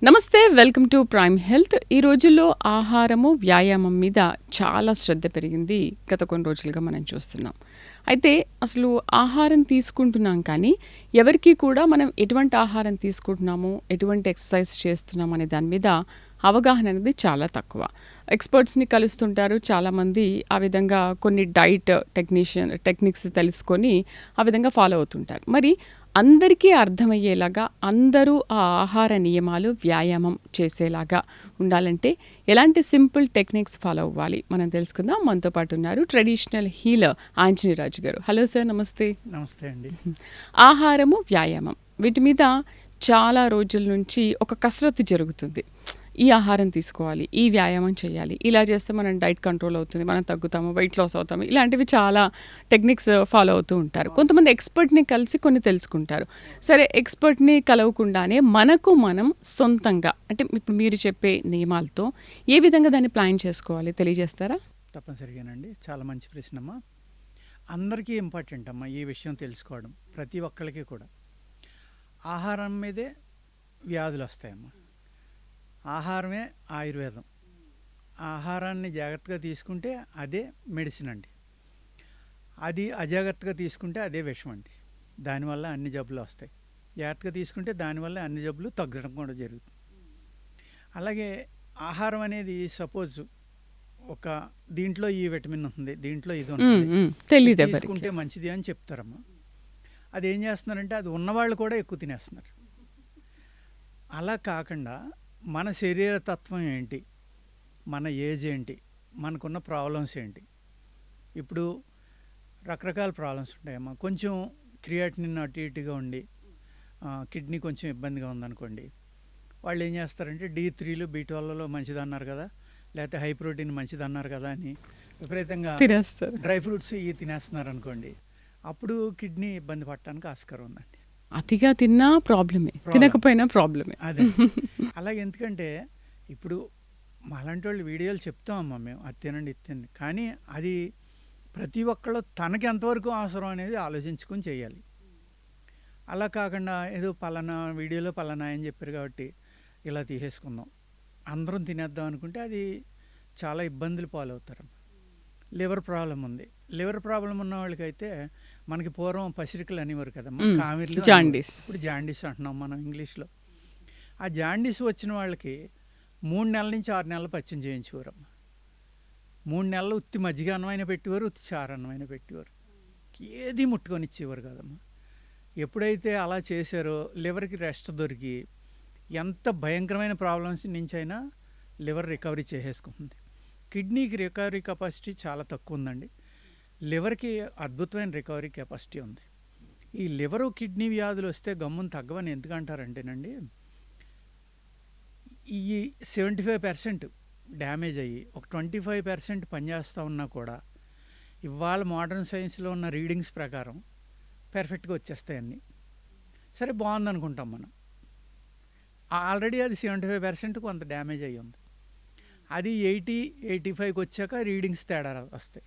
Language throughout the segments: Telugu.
నమస్తే, వెల్కమ్ టు ప్రైమ్ హెల్త్. ఈ రోజుల్లో ఆహారము వ్యాయామం మీద చాలా శ్రద్ధ పెరిగింది. గత కొన్ని రోజులుగా మనం చూస్తున్నాం. అయితే అసలు ఆహారం తీసుకుంటున్నాం, కానీ ఎవరికి కూడా మనం ఎటువంటి ఆహారం తీసుకుంటున్నాము, ఎటువంటి ఎక్సర్సైజ్ చేస్తున్నాం అనే దాని మీద అవగాహన అనేది చాలా తక్కువ. ఎక్స్పర్ట్స్ని కలుస్తుంటారు చాలామంది. ఆ విధంగా కొన్ని డైట్ టెక్నిక్స్ తెలుసుకొని ఆ విధంగా ఫాలో అవుతుంటారు. మరి అందరికీ అర్థమయ్యేలాగా, అందరూ ఆ ఆహార నియమాలు వ్యాయామం చేసేలాగా ఉండాలంటే ఎలాంటి సింపుల్ టెక్నిక్స్ ఫాలో అవ్వాలి మనం తెలుసుకుందాం. మనతో పాటు ఉన్నారు ట్రెడిషనల్ హీలర్ ఆంజనేయరాజు గారు. హలో సార్, నమస్తే. నమస్తే అండి. ఆహారము వ్యాయామం వీటి మీద చాలా రోజుల నుంచి ఒక కసరత్తు జరుగుతుంది. ఈ ఆహారం తీసుకోవాలి, ఈ వ్యాయామం చేయాలి, ఇలా చేస్తే మనం డైట్ కంట్రోల్ అవుతుంది, మనం తగ్గుతాము, వెయిట్ లాస్ అవుతాము, ఇలాంటివి చాలా టెక్నిక్స్ ఫాలో అవుతూ ఉంటారు. కొంతమంది ఎక్స్పర్ట్ని కలిసి కొన్ని తెలుసుకుంటారు. సరే, ఎక్స్పర్ట్ని కలవకుండానే మనం సొంతంగా, అంటే ఇప్పుడు మీరు చెప్పే నియమాలతో ఏ విధంగా దాన్ని ప్లాన్ చేసుకోవాలి తెలియజేస్తారా? తప్పనిసరిగానండి. చాలా మంచి ప్రశ్నమ్మా. అందరికీ ఇంపార్టెంట్ అమ్మా ఈ విషయం తెలుసుకోవడం. ప్రతి ఒక్కళ్ళకి కూడా ఆహారం మీదే వ్యాధులు వస్తాయమ్మా. ఆహారమే ఆయుర్వేదం. ఆహారాన్ని జాగ్రత్తగా తీసుకుంటే అదే మెడిసిన్ అండి. అది అజాగ్రత్తగా తీసుకుంటే అదే విషం అండి. దానివల్ల అన్ని జబ్బులు వస్తాయి. జాగ్రత్తగా తీసుకుంటే దానివల్ల అన్ని జబ్బులు తగ్గడం కూడా జరుగుతుంది. అలాగే ఆహారం అనేది సపోజ్ ఒక దీంట్లో ఈ విటమిన్ ఉంటుంది, దీంట్లో ఇది ఉంటుంది, తీసుకుంటే మంచిది అని చెప్తారమ్మా. అది ఏం చేస్తున్నారంటే అది ఉన్నవాళ్ళు కూడా ఎక్కువ తినేస్తున్నారు. అలా కాకుండా మన శరీర తత్వం ఏంటి, మన ఏజ్ ఏంటి, మనకున్న ప్రాబ్లమ్స్ ఏంటి. ఇప్పుడు రకరకాల ప్రాబ్లమ్స్ ఉంటాయమ్మా. కొంచెం క్రియాటినిన్ అటు ఇటుగా ఉండి కిడ్నీ కొంచెం ఇబ్బందిగా ఉందనుకోండి, వాళ్ళు ఏం చేస్తారంటే D3 B12 మంచిది అన్నారు కదా, లేకపోతే హై ప్రోటీన్ మంచిది అన్నారు కదా అని విపరీతంగా డ్రై ఫ్రూట్స్ ఇవి తినేస్తున్నారు అనుకోండి, అప్పుడు కిడ్నీ ఇబ్బంది పడటానికి ఆస్కారం ఉందండి. అతిగా తిన్నా ప్రాబ్లమే, తినకపోయినా ప్రాబ్లమే. అదే అలాగే. ఎందుకంటే ఇప్పుడు అలాంటి వాళ్ళు వీడియోలు చెప్తామమ్మా మేము, అది తినండి ఇది తినండి, కానీ అది ప్రతి ఒక్కళ్ళు తనకి ఎంతవరకు అవసరం అనేది ఆలోచించుకొని చేయాలి. అలా కాకుండా ఏదో పలానా వీడియోలో పలానా అని చెప్పారు కాబట్టి ఇలా తీసేసుకుందాం, అందరం తినేద్దాం అనుకుంటే అది చాలా ఇబ్బందులు పాలవుతారమ్మా. లివర్ ప్రాబ్లం ఉంది. లివర్ ప్రాబ్లం ఉన్న వాళ్ళకైతే మనకి పూర్వం పసిరికలు అనేవారు కదమ్మా, కామెర్లు, జాండీస్. ఇప్పుడు జాండీస్ అంటున్నాం మనం ఇంగ్లీష్లో. ఆ జాండీస్ వచ్చిన వాళ్ళకి 3 నెలల నుంచి 6 నెలలు పచ్చిం చేయించేవారమ్మా. 3 నెలలు ఉత్తి మజ్జిగ అన్నమైన పెట్టేవారు, ఉత్తి చారు అన్నమైన పెట్టేవారు, ఏది ముట్టుకొని ఇచ్చేవారు కదమ్మా. ఎప్పుడైతే అలా చేశారో లివర్కి రెస్ట్ దొరికి ఎంత భయంకరమైన ప్రాబ్లమ్స్ నుంచి అయినా లివర్ రికవరీ చేసేసుకుంటుంది. కిడ్నీకి రికవరీ కెపాసిటీ చాలా తక్కువ ఉందండి. లివర్కి అద్భుతమైన రికవరీ కెపాసిటీ ఉంది. ఈ లివరు కిడ్నీ వ్యాధులు వస్తే గమ్మును తగ్గవని ఎందుకంటారంటేనండి, ఈ 75% డ్యామేజ్ అయ్యి ఒక 25% పనిచేస్తూ ఉన్నా కూడా ఇవాళ మోడర్న్ సైన్స్లో ఉన్న రీడింగ్స్ ప్రకారం పర్ఫెక్ట్గా వచ్చేస్తాయి అన్నీ. సరే, బాగుందనుకుంటాం మనం. ఆల్రెడీ అది 75% కొంత డ్యామేజ్ అయ్యి ఉంది. అది 80-85కి వచ్చాక రీడింగ్స్ తేడా వస్తాయి.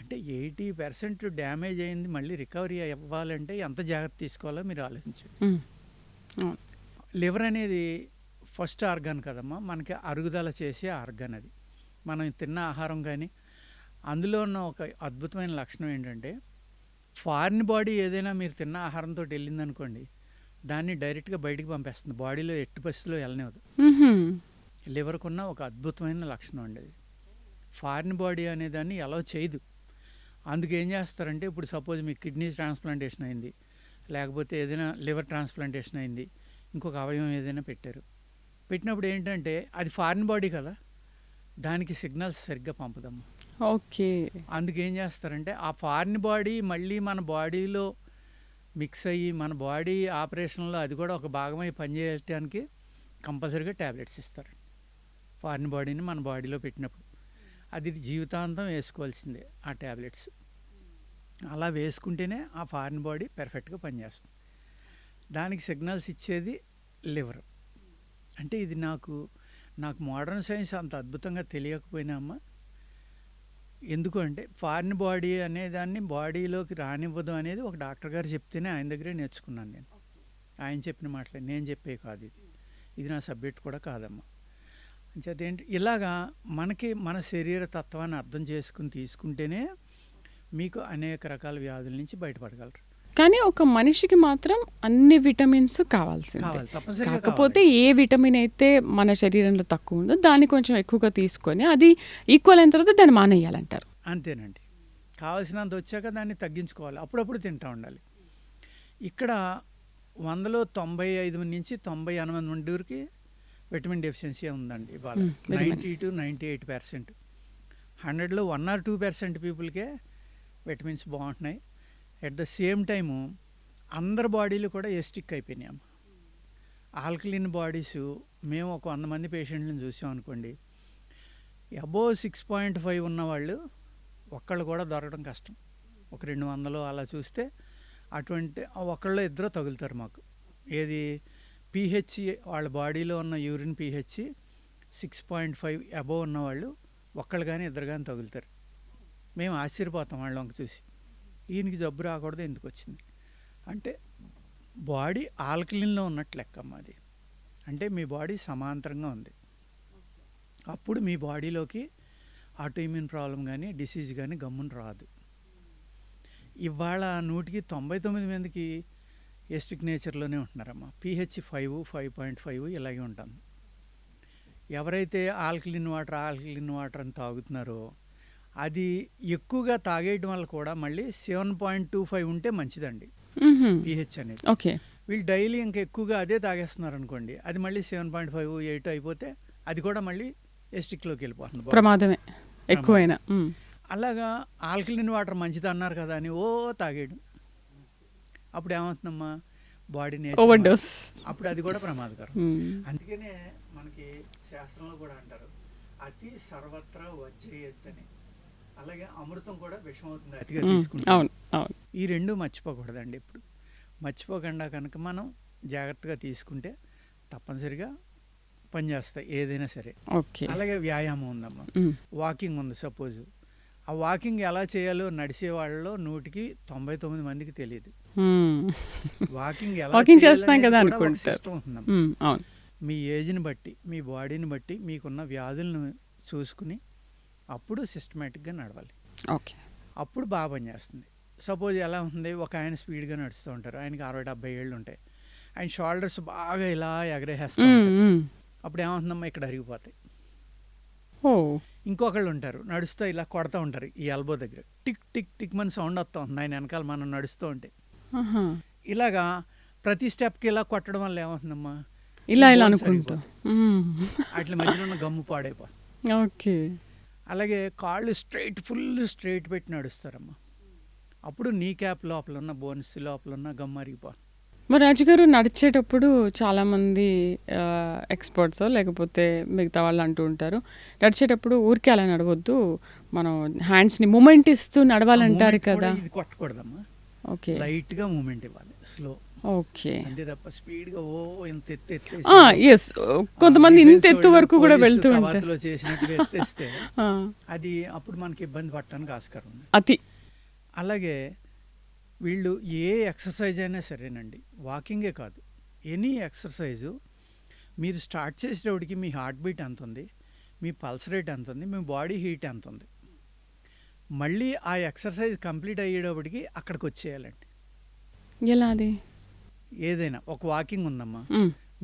అంటే 80% డ్యామేజ్ అయింది మళ్ళీ రికవరీ అవ్వాలంటే ఎంత జాగ్రత్త తీసుకోవాలో మీరు ఆలోచించండి. లివర్ అనేది ఫస్ట్ ఆర్గాన్ కదమ్మా, మనకి అరుగుదల చేసే ఆర్గాన్. అది మనం తిన్న ఆహారం కానీ అందులో ఉన్న ఒక అద్భుతమైన లక్షణం ఏంటంటే, ఫారిన్ బాడీ ఏదైనా మీరు తిన్న ఆహారంతో వెళ్ళిందనుకోండి, దాన్ని డైరెక్ట్గా బయటికి పంపేస్తుంది, బాడీలో ఎట్టి పరిస్థితిలో వెళ్ళనివ్వదు. లివర్కు ఉన్న ఒక అద్భుతమైన లక్షణం అండి అది. ఫారిన్ బాడీ అనే దాన్ని ఎలా చేయదు. అందుకేం చేస్తారంటే, ఇప్పుడు సపోజ్ మీకు కిడ్నీ ట్రాన్స్ప్లాంటేషన్ అయింది, లేకపోతే ఏదైనా లివర్ ట్రాన్స్ప్లాంటేషన్ అయింది, ఇంకొక అవయవం ఏదైనా పెట్టినప్పుడు ఏంటంటే అది ఫారిన్ బాడీ కదా, దానికి సిగ్నల్స్ సరిగ్గా పంపదమ్మా. ఓకే. అందుకేం చేస్తారంటే ఆ ఫారిన్ బాడీ మళ్ళీ మన బాడీలో మిక్స్ అయ్యి మన బాడీ ఆపరేషన్లో అది కూడా ఒక భాగమై పనిచేయడానికి కంపల్సరీగా ట్యాబ్లెట్స్ ఇస్తారు. ఫారిన్ బాడీని మన బాడీలో పెట్టినప్పుడు అది జీవితాంతం వేసుకోవాల్సిందే ఆ ట్యాబ్లెట్స్. అలా వేసుకుంటేనే ఆ ఫారిన్ బాడీ పర్ఫెక్ట్గా పనిచేస్తుంది. దానికి సిగ్నల్స్ ఇచ్చేది లివర్. అంటే ఇది నాకు మోడర్న్ సైన్స్ అంత అద్భుతంగా తెలియకపోయినా అమ్మ, ఎందుకు అంటే ఫారిన్ బాడీ అనే దాన్ని బాడీలోకి రానివ్వదు అనేది ఒక డాక్టర్ గారు చెప్తేనే ఆయన దగ్గరే నేర్చుకున్నాను నేను. ఆయన చెప్పిన మాటలే, నేను చెప్పే కాదు ఇది. ఇది నా సబ్జెక్ట్ కూడా కాదమ్మా. అంచేతేంటి ఇలాగా మనకి మన శరీర తత్వాన్ని అర్థం చేసుకుని తీసుకుంటేనే మీకు అనేక రకాల వ్యాధుల నుంచి బయటపడగలరు. కానీ ఒక మనిషికి మాత్రం అన్ని విటమిన్స్ కావాల్సిందే. కావాలి, తప్పనిసరిగా కాకపోతే ఏ విటమిన్ అయితే మన శరీరంలో తక్కువ ఉందో దాన్ని కొంచెం ఎక్కువగా తీసుకొని అది ఈక్వల్ అయిన తర్వాత దాన్ని మానేయాలంటారు. అంతేనండి. కావాల్సినంత వచ్చాక దాన్ని తగ్గించుకోవాలి, అప్పుడప్పుడు తింటూ ఉండాలి. ఇక్కడ 100లో 95 నుంచి 98 మంది వరకు విటమిన్ డెఫిషియన్సీ ఉందండి ఇవాళ. 90 to 98%. 100లో 1 or 2% పీపుల్కే విటమిన్స్ బాగుంటున్నాయి. ఎట్ ద సేమ్ టైము అందరి బాడీలు కూడా ఎస్టిక్ అయిపోయినాయి అమ్మ. ఆల్కలిన్ బాడీస్ మేము ఒక 100 మంది పేషెంట్లను చూసాం అనుకోండి, అబోవ్ 6.5 ఉన్నవాళ్ళు ఒక్కళ్ళు కూడా దొరకడం కష్టం. ఒక 200 అలా చూస్తే అటువంటి ఒకళ్ళు ఇద్దరు తగులుతారు మాకు. ఏది పీహెచ్ వాళ్ళ బాడీలో ఉన్న యూరిన్ పీహెచ్ 6.5 అబోవ్ ఉన్నవాళ్ళు ఒక్కళ్ళు కానీ ఇద్దరు కానీ తగులుతారు. మేము ఆశ్చర్యపోతాం వాళ్ళ వంక చూసి, ఈయనకి జబ్బు రాకూడదు ఎందుకు వచ్చింది అంటే బాడీ ఆల్కలిన్లో ఉన్నట్టు లెక్కమ్మ అది. అంటే మీ బాడీ సమాంతరంగా ఉంది. అప్పుడు మీ బాడీలోకి ఆటోఇమ్యూన్ ప్రాబ్లం కానీ డిసీజ్ కానీ గమ్మున రాదు. ఇవాళ 100కి 99 మందికి ఎస్టిక్ నేచర్లోనే ఉంటున్నారమ్మా. పీహెచ్ 5, 5.5 ఇలాగే ఉంటుంది. ఎవరైతే ఆల్కలిన్ వాటర్ అని తాగుతున్నారో అది ఎక్కువగా తాగేయడం వల్ల కూడా మళ్ళీ 7.25 ఉంటే మంచిదండి పీహెచ్ అనేది. ఓకే, వీళ్ళు డైలీ ఇంకా ఎక్కువగా అదే తాగేస్తున్నారు అనుకోండి, అది మళ్ళీ 7.5, 8 అయిపోతే అది కూడా మళ్ళీ ఎస్టిక్లోకి వెళ్ళిపోతుంది, ప్రమాదమే ఎక్కువైనా. అలాగా ఆల్కలిన్ వాటర్ మంచిది అన్నారు కదా అని తాగేయడం, అప్పుడు ఏమవుతుందమ్మా బాడీని ఓవర్డోస్, అప్పుడు అది కూడా ప్రమాదకరం. అందుకనే మనకి శాస్త్రంలో కూడా అంటారు అతి సర్వత్రా వచ్చేయద్దని. అలాగే అమృతం కూడా విషం అవుతుంది అతిగా తీసుకుంటాం. అవును అవును, ఈ రెండు మర్చిపోకూడదండి. ఇప్పుడు మర్చిపోకుండా కనుక మనం జాగ్రత్తగా తీసుకుంటే తప్పనిసరిగా పనిచేస్తాయి ఏదైనా సరే. ఓకే, అలాగే వ్యాయామం ఉందమ్మా, వాకింగ్ ఉంది. సపోజ్ ఆ వాకింగ్ ఎలా చేయాలో నడిచే వాళ్ళలో 100కి 99 మందికి తెలియదు. వాకింగ్ ఎలా చేస్తాం కదా అనుకుంటారు. ఉంటుందమ్మా. మీ ఏజ్ని బట్టి మీ బాడీని బట్టి మీకున్న వ్యాధులను చూసుకుని అప్పుడు సిస్టమేటిక్గా నడవాలి. ఓకే, అప్పుడు బాగా పనిచేస్తుంది. సపోజ్ ఎలా ఉంది, ఒక ఆయన స్పీడ్గా నడుస్తూ ఉంటారు, ఆయనకి 60-70 ఏళ్ళు ఉంటాయి, ఆయన షోల్డర్స్ బాగా ఇలా ఎగరేస్తూ ఉంటారు, అప్పుడు ఏమవుతుందమ్మా ఇక్కడ అరిగిపోతాయి. ఇంకొకళ్ళు ఉంటారు నడుస్తూ ఇలా కొడతా ఉంటారు, ఈ ఎల్బో దగ్గర టిక్ టిక్ టిక్ మన సౌండ్ వస్తూ ఉంటుంది ఆయన వెనకాల మనం నడుస్తూ ఉంటే. ఇలాగా ప్రతి స్టెప్కి ఇలా కొట్టడం వల్ల ఏమవుతుందమ్మా ఇలా ఇలా అనుకుంటా అట్లా మధ్యలో ఉన్న గమ్ము పాడైపోతుంది. ఓకే, అలాగే కాళ్ళు ఫుల్ స్ట్రైట్ పెట్టి నడుస్తారమ్మా, అప్పుడు నీ క్యాప్ లోపల ఉన్న బోన్స్ లోపల ఉన్న గమ్ము అరిగిపోతుంది. మరి రాజుగారు నడిచేటప్పుడు చాలామంది ఎక్స్పర్ట్స్ లేకపోతే మిగతా వాళ్ళు అంటూ ఉంటారు, నడిచేటప్పుడు ఊరికే అలా నడవద్దు, మనం హ్యాండ్స్ని మూమెంట్ ఇస్తూ నడవాలంటారు కదా. ఇది కొట్టకూడదమ్మా, ఓకే, లైట్గా మూమెంట్ ఇవ్వాలి, స్లో. ఓకే, అంతే తప్ప స్పీడ్గా ఇంత ఎస్, కొంతమంది ఇంత ఎత్తు వరకు కూడా వెళ్తూ ఉంటారు చేసినట్టుగా ఎత్తేస్తే అది అప్పుడు మనకి ఇబ్బంది పడటానికి ఆస్కారం ఉంది. అతి అలాగే వీళ్ళు ఏ ఎక్సర్సైజ్ అయినా సరేనండి, వాకింగే కాదు, ఎనీ ఎక్సర్సైజు మీరు స్టార్ట్ చేసేటప్పటికి మీ హార్ట్ బీట్ ఎంత ఉంది, మీ పల్స్ రేట్ ఎంత ఉంది, మీ బాడీ హీట్ ఎంత ఉంది, మళ్ళీ ఆ ఎక్సర్సైజ్ కంప్లీట్ అయ్యేటప్పటికి అక్కడికి వచ్చేయాలండి. ఎలా అది? ఏదైనా ఒక వాకింగ్ ఉందమ్మా,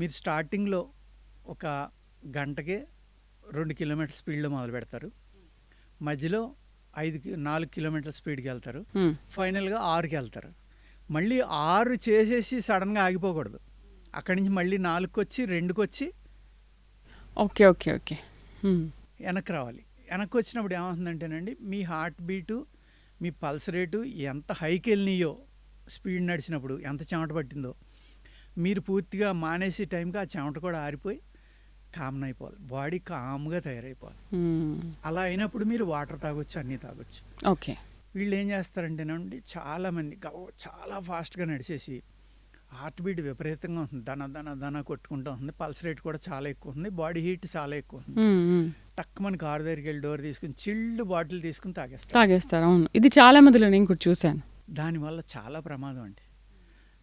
మీరు స్టార్టింగ్లో ఒక గంటకే 2 కిలోమీటర్ స్పీడ్లో మొదలు పెడతారు, మధ్యలో 4 కిలోమీటర్ల స్పీడ్కి వెళ్తారు, ఫైనల్గా 6కి వెళ్తారు. మళ్ళీ 6 చేసేసి సడన్గా ఆగిపోకూడదు, అక్కడి నుంచి మళ్ళీ 4కి వచ్చి 2కి వచ్చి ఓకే ఓకే ఓకే వెనక్కి రావాలి. వెనక్కి వచ్చినప్పుడు ఏమవుతుందంటేనండి, మీ హార్ట్ బీటు మీ పల్స్ రేటు ఎంత హైకి వెళ్ళినాయో, స్పీడ్ నడిచినప్పుడు ఎంత చెమట పట్టిందో, మీరు పూర్తిగా మానేసే టైంకి ఆ చెమట కూడా ఆరిపోయి కామన్ అయిపోవాలి, బాడీ కామ్గా తయారైపోవాలి. అలా అయినప్పుడు మీరు వాటర్ తాగొచ్చు, అన్నీ తాగొచ్చు. ఓకే, వీళ్ళు ఏం చేస్తారంటేనండి, చాలామంది చాలా ఫాస్ట్గా నడిచేసి హార్ట్ బీట్ విపరీతంగా ఉంటుంది, దన కొట్టుకుంటూ ఉంది, పల్స్ రేట్ కూడా చాలా ఎక్కువ ఉంది, బాడీ హీట్ చాలా ఎక్కువ ఉంది. టక్ మన కారు దగ్గరికి వెళ్ళి డోర్ తీసుకుని చిల్డ్ బాటిల్ తీసుకుని తాగేస్తారు. అవును, ఇది చాలా మందిలో నేను కూడా చూశాను. దానివల్ల చాలా ప్రమాదం అండి.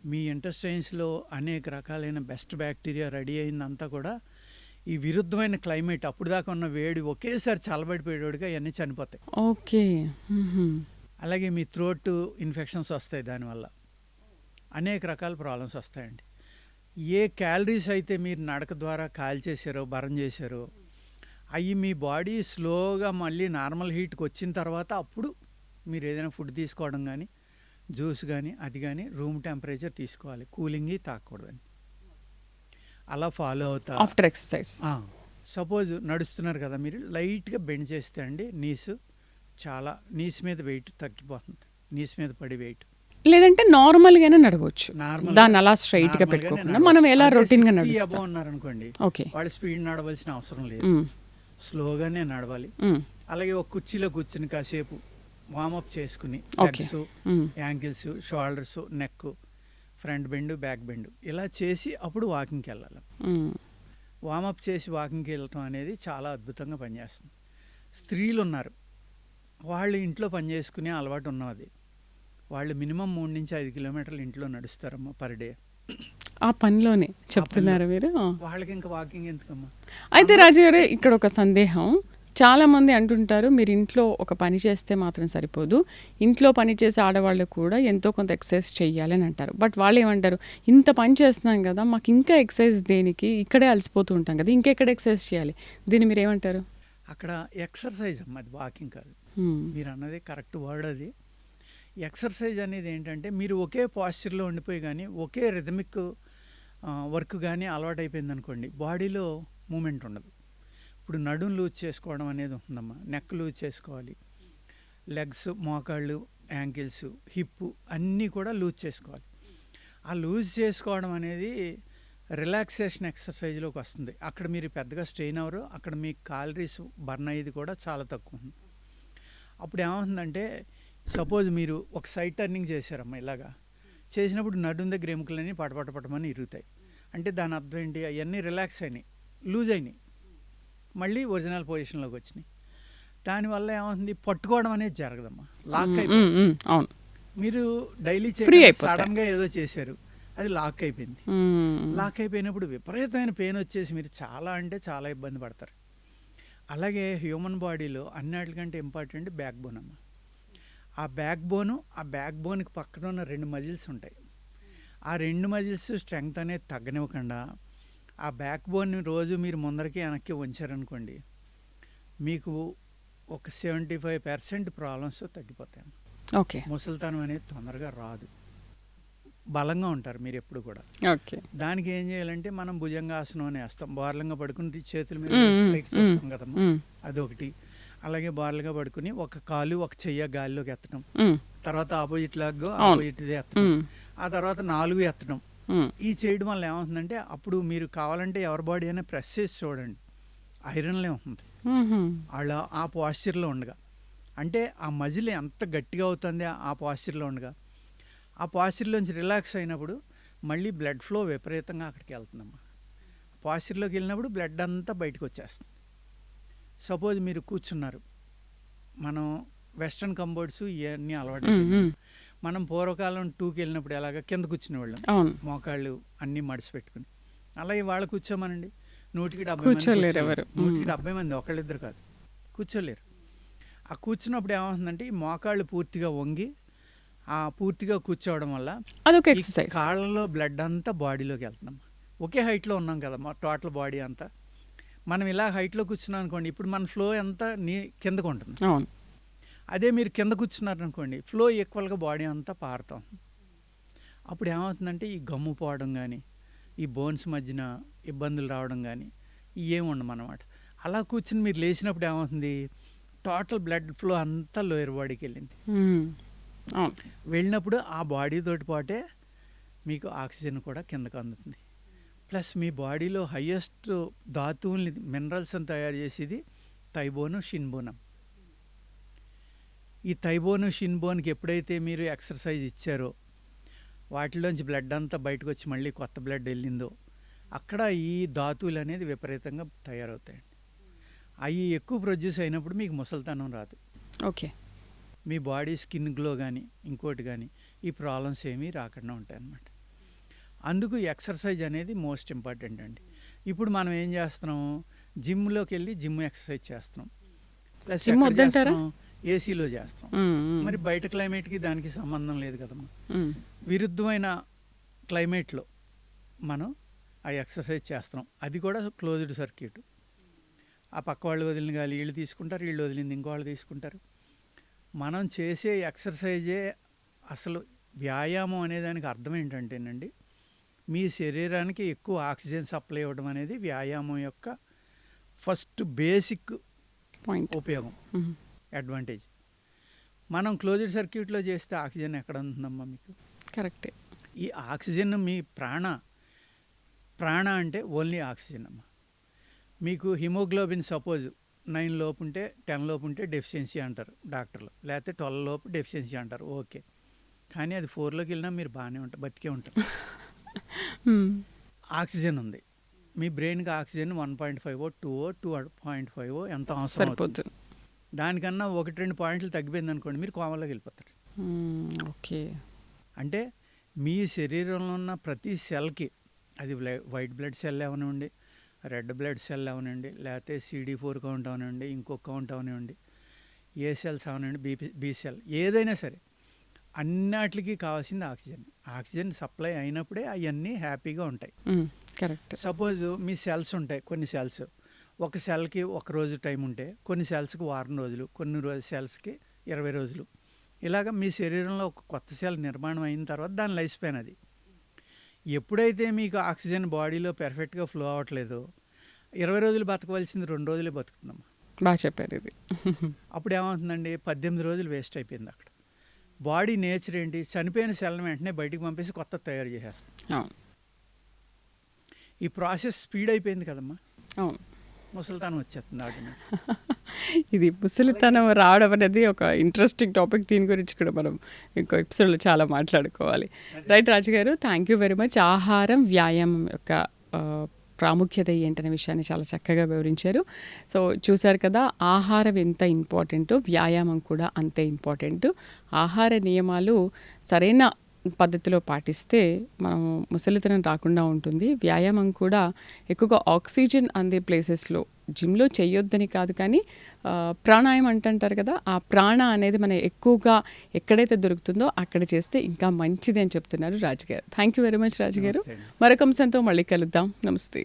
మీ ఇంటెస్టైన్స్లో అనేక రకాలైన బెస్ట్ బ్యాక్టీరియా రెడీ అయిందంతా కూడా ఈ విరుద్ధమైన క్లైమేట్ అప్పుడు దాకా ఉన్న వేడి ఒకేసారి చల్లబడిపోయేవాడిగా అవన్నీ చనిపోతాయి. ఓకే. మ్హూ. అలాగే మీ థ్రోట్ ఇన్ఫెక్షన్స్ వస్తాయి. దానివల్ల అనేక రకాల ప్రాబ్లమ్స్ వస్తాయండి. ఏ క్యాలరీస్ అయితే మీరు నడక ద్వారా కాల్చేసారో బర్న్ చేశారో అవి మీ బాడీ స్లోగా మళ్ళీ నార్మల్ హీట్కి వచ్చిన తర్వాత అప్పుడు మీరు ఏదైనా ఫుడ్ తీసుకోవడం కానీ జ్యూస్ కానీ అది కానీ రూమ్ టెంపరేచర్ తీసుకోవాలి. కూలింగ్ తాగకూడదని అలా ఫాలో అవుతా. After exercise. సపోజ్ నడుస్తున్నారు కదా, మీరు లైట్గా బెండ్ చేస్తే అండి నీస్ మీద వెయిట్ తగ్గిపోతుంది. నీస్ మీద పడి వెయిట్ లేదంటే నార్మల్ గానే నడవచ్చు. నార్మల్ దాన్ని అలా స్ట్రైట్ గా పెట్టుకోకుండా మనం ఎలా రొటీన్ గా నడుస్తాం. ఉన్నారనుకోండి, ఓకే. వాళ్ళు స్పీడ్ నడవలసిన అవసరం లేదు, స్లోగానే నడవాలి. అలాగే ఒక కుర్చీలో కూర్చుని కాసేపు వార్మప్ చేసుకుని legs, ankles, shoulders, neck, front bend, back bend ఇలా చేసి అప్పుడు వాకింగ్కి వెళ్ళాలి. వార్మప్ చేసి వాకింగ్కి వెళ్ళటం అనేది చాలా అద్భుతంగా పనిచేస్తుంది. స్త్రీలు ఉన్నారు, వాళ్ళు ఇంట్లో పని చేసుకునే అలవాటు ఉన్నది. వాళ్ళు మినిమం 3 నుంచి 5 కిలోమీటర్లు ఇంట్లో నడుస్తారమ్మా పర్ డే. ఆ పనిలోనే చెప్తున్నారా మీరు? వాళ్ళకి ఇంకా వాకింగ్ ఎందుకమ్మా? అయితే రాజు గారు, ఇక్కడ ఒక సందేహం. చాలా మంది అంటుంటారు, మీరు ఇంట్లో ఒక పని చేస్తే మాత్రం సరిపోదు, ఇంట్లో పని చేసే ఆడవాళ్ళు కూడా ఎంతో కొంత ఎక్సర్సైజ్ చెయ్యాలని అంటారు. బట్ వాళ్ళు ఏమంటారు, ఇంత పని చేస్తున్నాం కదా, మాకు ఇంకా ఎక్సర్సైజ్ దేనికి, ఇక్కడే అలసిపోతూ ఉంటాం కదా, ఇంకెక్కడ ఎక్సర్సైజ్ చేయాలి, దీన్ని మీరు ఏమంటారు? అక్కడ ఎక్సర్సైజ్ అమ్మా, అది వాకింగ్ కాదు. మీరు అన్నది కరెక్ట్ వర్డ్. అది ఎక్సర్సైజ్ అనేది ఏంటంటే మీరు ఒకే పాస్చర్లో ఉండిపోయి కానీ ఒకే రిథమిక్ వర్క్ కానీ అలవాటు అయిపోయింది అనుకోండి, బాడీలో మూమెంట్ ఉండదు. ఇప్పుడు నడుం లూజ్ చేసుకోవడం అనేది ఉంటుందమ్మా, నెక్ లూజ్ చేసుకోవాలి, లెగ్స్, మోకాళ్ళు, యాంకిల్స్, హిప్ అన్నీ కూడా లూజ్ చేసుకోవాలి. ఆ లూజ్ చేసుకోవడం అనేది రిలాక్సేషన్ ఎక్సర్సైజ్లోకి వస్తుంది. అక్కడ మీరు పెద్దగా స్ట్రెయిన్ అవ్వరు, అక్కడ మీ క్యాలరీస్ బర్న్ అయ్యేది కూడా చాలా తక్కువ ఉంది. అప్పుడు ఏమవుతుందంటే, సపోజ్ మీరు ఒక సైడ్ టర్నింగ్ చేశారమ్మా, ఇలాగా చేసినప్పుడు నడుం దగ్గర ఎముకలన్నీ పటపటపటమని ఇరుగుతాయి. అంటే దాని అర్థం ఏంటి, అవన్నీ రిలాక్స్ అయినాయి, లూజ్ అయినాయి, మళ్ళీ ఒరిజినల్ పొజిషన్లోకి వచ్చినాయి. దానివల్ల ఏమవుతుంది, పట్టుకోవడం అనేది జరగదమ్మా, లాక్ అయిపోయింది. మీరు డైలీ సడన్గా ఏదో చేశారు, అది లాక్ అయిపోయింది. లాక్ అయిపోయినప్పుడు విపరీతమైన పెయిన్ వచ్చేసి మీరు చాలా అంటే చాలా ఇబ్బంది పడతారు. అలాగే హ్యూమన్ బాడీలో అన్నిటికంటే ఇంపార్టెంట్ బ్యాక్ బోన్ అమ్మ. ఆ బ్యాక్ బోన్కి పక్కన ఉన్న 2 మజిల్స్ ఉంటాయి. ఆ 2 మజిల్స్ స్ట్రెంగ్త్ అనేది తగ్గనివ్వకుండా ఆ బ్యాక్ బోన్ని రోజు మీరు ముందరికి వెనక్కి ఉంచారనుకోండి, మీకు ఒక 75% ప్రాబ్లమ్స్ తగ్గిపోతాయి. ఓకే. ముసలితనం అనేది తొందరగా రాదు, బలంగా ఉంటారు మీరు ఎప్పుడు కూడా. ఓకే. దానికి ఏం చేయాలంటే, మనం భుజంగాసనం అని వేస్తాం, బోర్లంగా పడుకుని చేతుల మీద వస్తాం కదమ్మా, అదొకటి. అలాగే బోర్లుగా పడుకుని ఒక కాలు ఒక చెయ్య గాలిలోకి ఎత్తడం, తర్వాత ఆపోజిట్ లాగ్ ఆపోజిట్ ఎత్తడం, ఆ తర్వాత 4 ఎత్తడం. ఈ చేయడం వల్ల ఏమవుతుందంటే, అప్పుడు మీరు కావాలంటే ఎవరి బాడీ అయినా ప్రెస్ చేసి చూడండి, ఐరన్లే ఉంటుంది అలా ఆ పాస్చర్లో ఉండగా. అంటే ఆ మజిల్ ఎంత గట్టిగా అవుతుంది ఆ పాస్చర్లో ఉండగా. ఆ పాస్చర్లోంచి రిలాక్స్ అయినప్పుడు మళ్ళీ బ్లడ్ ఫ్లో విపరీతంగా అక్కడికి వెళ్తుందమ్మా. పాస్చర్లోకి వెళ్ళినప్పుడు బ్లడ్ అంతా బయటకు వచ్చేస్తుంది. సపోజ్ మీరు కూర్చున్నారు, మనం వెస్ట్రన్ కంబోర్డ్స్ ఇవన్నీ అలవాటు. మనం పూర్వకాలం 2కి వెళ్ళినప్పుడు ఎలాగ కింద కూర్చునేవాళ్ళం, మోకాళ్ళు అన్నీ మడిసి పెట్టుకుని. అలాగే వాళ్ళు కూర్చోమనండి, 170 మంది, ఒకళ్ళిద్దరు కాదు, కూర్చోలేరు. ఆ కూర్చున్నప్పుడు ఏమవుతుందంటే, ఈ మోకాళ్ళు పూర్తిగా వంగి పూర్తిగా కూర్చోవడం వల్ల అదొక ఎక్సర్సైజ్, కాళ్ళలో బ్లడ్ అంతా బాడీలోకి వెళ్తున్నాం. ఒకే హైట్లో ఉన్నాం కదమ్మా, టోటల్ బాడీ అంతా. మనం ఇలా హైట్లో కూర్చున్నాం అనుకోండి, ఇప్పుడు మన ఫ్లో అంతా కిందకు ఉంటుంది. అదే మీరు కింద కూర్చున్నారనుకోండి, ఫ్లో ఈక్వల్గా బాడీ అంతా పారుతాం. అప్పుడు ఏమవుతుందంటే, ఈ గమ్ము పోవడం కానీ, ఈ బోన్స్ మధ్యన ఇబ్బందులు రావడం కానీ ఏమి ఉండమన్నమాట. అలా కూర్చుని మీరు లేచినప్పుడు ఏమవుతుంది, టోటల్ బ్లడ్ ఫ్లో అంతా లోయర్ బాడీకి వెళ్ళింది. వెళ్ళినప్పుడు ఆ బాడీతోటి పాటే మీకు ఆక్సిజన్ కూడా కిందకు అందుతుంది. ప్లస్ మీ బాడీలో హయ్యెస్ట్ ధాతువుల్ని, మినరల్స్ని తయారు చేసేది థైబోను, షిన్బోనం. ఈ థైబోను, షిన్బోన్కి ఎప్పుడైతే మీరు ఎక్సర్సైజ్ ఇచ్చారో, వాటిలోంచి బ్లడ్ అంతా బయటకు వచ్చి మళ్ళీ కొత్త బ్లడ్ వెళ్ళిందో, అక్కడ ఈ ధాతువులు అనేది విపరీతంగా తయారవుతాయండి. అవి ఎక్కువ ప్రొడ్యూస్ అయినప్పుడు మీకు ముసలితనం రాదు. ఓకే. మీ బాడీ స్కిన్ గ్లో కానీ ఇంకోటి కానీ ఈ ప్రాబ్లమ్స్ ఏమీ రాకుండా ఉంటాయి అన్నమాట. అందుకు ఎక్సర్సైజ్ అనేది మోస్ట్ ఇంపార్టెంట్ అండి. ఇప్పుడు మనం ఏం చేస్తున్నాం, జిమ్లోకి వెళ్ళి జిమ్ ఎక్సర్సైజ్ చేస్తున్నాం, ప్లస్ జిమ్ వద్దంటారా? ఏసీలో చేస్తాం. మరి బయట క్లైమేట్కి దానికి సంబంధం లేదు కదమ్మా. విరుద్ధమైన క్లైమేట్లో మనం ఆ ఎక్సర్సైజ్ చేస్తున్నాం, అది కూడా క్లోజ్డ్ సర్క్యూట్. ఆ పక్క వాళ్ళు వదిలిన గాలి వీళ్ళు తీసుకుంటారు, వీళ్ళు వదిలింది ఇంకో వాళ్ళు తీసుకుంటారు. మనం చేసే ఎక్సర్సైజే అసలు వ్యాయామం అనేదానికి అర్థం ఏంటంటేనండి, మీ శరీరానికి ఎక్కువ ఆక్సిజన్ సప్లై ఇవ్వడం అనేది వ్యాయామం యొక్క ఫస్ట్ బేసిక్ పాయింట్. ఉపయోగం, అడ్వాంటేజ్. మనం క్లోజ్డ్ సర్క్యూట్లో చేస్తే ఆక్సిజన్ ఎక్కడ ఉంటుందమ్మా మీకు? కరెక్టే. ఈ ఆక్సిజన్ మీ ప్రాణ అంటే ఓన్లీ ఆక్సిజన్ అమ్మా. మీకు హిమోగ్లోబిన్ సపోజ్ 9 లోపు ఉంటే 10 లోపు ఉంటే డెఫిషియన్సీ అంటారు డాక్టర్లు, లేకపోతే 12 లోపు డెఫిషియన్సీ అంటారు. ఓకే, కానీ అది 4లోకి వెళ్ళినా మీరు బాగానే ఉంటారు, బతికే ఉంటారు. ఆక్సిజన్ ఉంది, మీ బ్రెయిన్కి ఆక్సిజన్ 1.5 2.5 ఎంత అవసరం అవుతుంది. దానికన్నా 1-2 పాయింట్లు తగ్గిపోయింది అనుకోండి, మీరు కోమలోకి వెళ్ళిపోతారు. ఓకే. అంటే మీ శరీరంలో ఉన్న ప్రతి సెల్కి, అది వైట్ బ్లడ్ సెల్ అవనివ్వండి, రెడ్ బ్లడ్ సెల్ అవనండి, లేకపోతే CD4 కౌంట్ అవనివ్వండి, ఇంకొక కౌంట్ అవనివ్వండి, ఏ సెల్స్ అవనివ్వండి, బి సెల్, ఏదైనా సరే అన్నిటికీ కావాల్సింది ఆక్సిజన్. ఆక్సిజన్ సప్లై అయినప్పుడే అవన్నీ హ్యాపీగా ఉంటాయి. కరెక్ట్. సపోజ్ మీ సెల్స్ ఉంటాయి, కొన్ని సెల్స్ ఒక సెల్కి 1 రోజు టైం ఉంటే, కొన్ని సెల్స్కి వారం రోజులు, కొన్ని సెల్స్కి 20 రోజులు. ఇలాగ మీ శరీరంలో ఒక కొత్త సెల్ నిర్మాణం అయిన తర్వాత దాని లైఫ్ స్పాన్ అది. ఎప్పుడైతే మీకు ఆక్సిజన్ బాడీలో పెర్ఫెక్ట్గా ఫ్లో అవ్వట్లేదో, 20 రోజులు బతకవలసింది 2 రోజులే బతుకుతుందమ్మా. బాగా చెప్పారు ఇది. అప్పుడు ఏమవుతుందండి, 18 రోజులు వేస్ట్ అయిపోయింది అక్కడ. బాడీ నేచర్ ఏంటి, చనిపోయిన సెల్ని వెంటనే బయటికి పంపేసి కొత్త తయారు చేసేస్తాం. ఈ ప్రాసెస్ స్పీడ్ అయిపోయింది కదమ్మా. అవును. ముసలితనం వచ్చేస్తుంది ఆటోమేటిక్. ఇది ముసలితనం రావడం అనేది ఒక ఇంట్రెస్టింగ్ టాపిక్. దీని గురించి కూడా మనం ఇంకో ఎపిసోడ్లో చాలా మాట్లాడుకోవాలి. రైట్ రాజుగారు, థ్యాంక్ యూ వెరీ మచ్. ఆహారం, వ్యాయామం యొక్క ప్రాముఖ్యత ఏంటనే విషయాన్ని చాలా చక్కగా వివరించారు. సో చూశారు కదా, ఆహారం ఎంత ఇంపార్టెంటో వ్యాయామం కూడా అంతే ఇంపార్టెంట్. ఆహార నియమాలు సరైన పద్ధతిలో పాటిస్తే మనం ముసలితనం రాకుండా ఉంటుంది. వ్యాయామం కూడా ఎక్కువగా ఆక్సిజన్ అందే ప్లేసెస్లో, జిమ్లో చేయొద్దని కాదు, కానీ ప్రాణాయామం అంటుంటారు కదా, ఆ ప్రాణ అనేది మనం ఎక్కువగా ఎక్కడైతే దొరుకుతుందో అక్కడ చేస్తే ఇంకా మంచిది అని చెప్తున్నారు రాజుగారు. థ్యాంక్ యూ వెరీ మచ్ రాజుగారు. మరొక అంశంతో మళ్ళీ కలుద్దాం. నమస్తే.